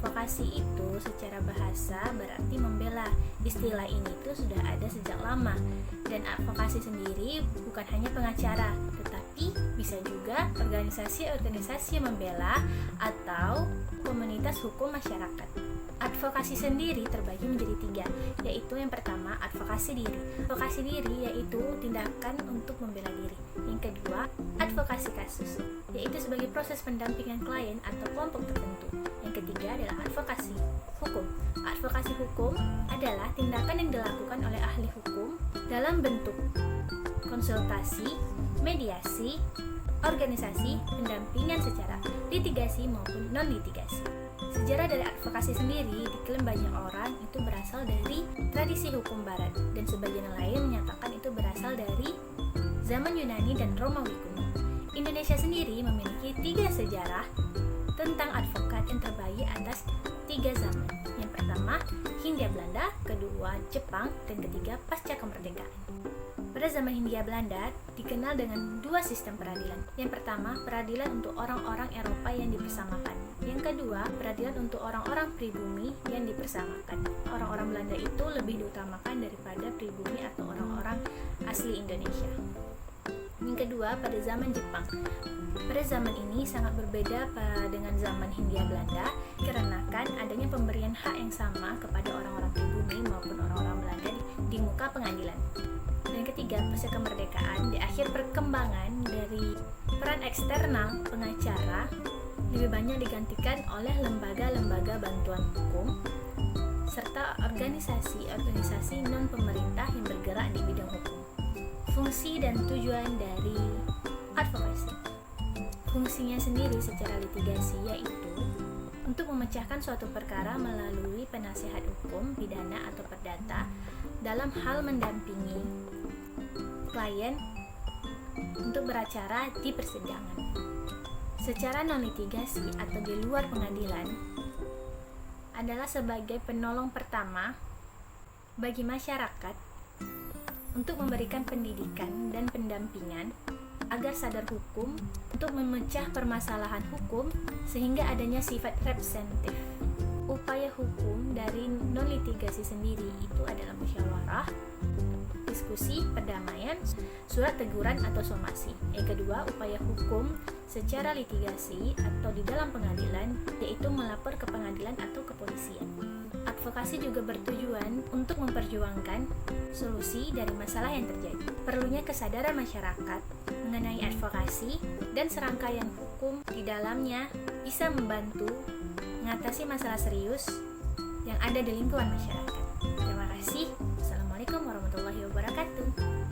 Advokasi itu secara bahasa berarti membela. Istilah ini tuh sudah ada sejak lama. Dan advokasi sendiri bukan hanya pengacara, tetapi bisa juga organisasi-organisasi yang membela atau komunitas hukum masyarakat. Advokasi sendiri terbagi menjadi 3, yaitu yang pertama advokasi diri. Advokasi diri yaitu tindakan untuk membela diri. Yang kedua, advokasi kasus, yaitu sebagai proses pendampingan klien atau kelompok tertentu. Yang ketiga adalah advokasi hukum. Advokasi hukum adalah tindakan yang dilakukan oleh ahli hukum dalam bentuk konsultasi, mediasi, organisasi, pendampingan secara litigasi maupun non-litigasi. Sejarah dari advokasi sendiri diklaim banyak orang itu berasal dari tradisi hukum barat, dan sebagian lain menyatakan itu berasal dari zaman Yunani dan Romawi kuno. Indonesia sendiri memiliki 3 sejarah tentang advokat yang terbagi atas 3 zaman. Yang pertama, Hindia Belanda, kedua Jepang, dan ketiga pasca kemerdekaan. Pada zaman Hindia Belanda dikenal dengan 2 sistem peradilan. Yang pertama, peradilan untuk orang-orang Eropa yang dipersamakan. Yang kedua, peradilan untuk orang-orang pribumi yang dipersamakan. Orang-orang Belanda itu lebih diutamakan daripada pribumi atau orang-orang asli Indonesia. Yang kedua, pada zaman Jepang. Pada zaman ini sangat berbeda dengan zaman Hindia Belanda, dikarenakan adanya pemberian hak yang sama kepada orang-orang pribumi maupun orang-orang Belanda di muka pengadilan. Dan ketiga, pasca kemerdekaan, di akhir perkembangan dari peran eksternal pengacara lebih banyak digantikan oleh lembaga-lembaga bantuan hukum serta organisasi-organisasi non-pemerintah yang bergerak di bidang hukum. Fungsi dan tujuan dari advokasi. Fungsinya sendiri secara litigasi yaitu untuk memecahkan suatu perkara melalui penasihat hukum, pidana atau perdata dalam hal mendampingi klien untuk beracara di persidangan. Secara non-litigasi atau di luar pengadilan adalah sebagai penolong pertama bagi masyarakat untuk memberikan pendidikan dan pendampingan agar sadar hukum untuk memecah permasalahan hukum sehingga adanya sifat representatif. Upaya hukum dari non-litigasi sendiri itu adalah musyawarah, diskusi, perdamaian, surat teguran atau somasi. Yang kedua, upaya hukum secara litigasi atau di dalam pengadilan, yaitu melapor ke pengadilan atau kepolisian. Advokasi juga bertujuan untuk memperjuangkan solusi dari masalah yang terjadi. Perlunya kesadaran masyarakat mengenai advokasi dan serangkaian hukum di dalamnya bisa membantu mengatasi masalah serius yang ada di lingkungan masyarakat. Terima kasih. Assalamualaikum warahmatullahi wabarakatuh.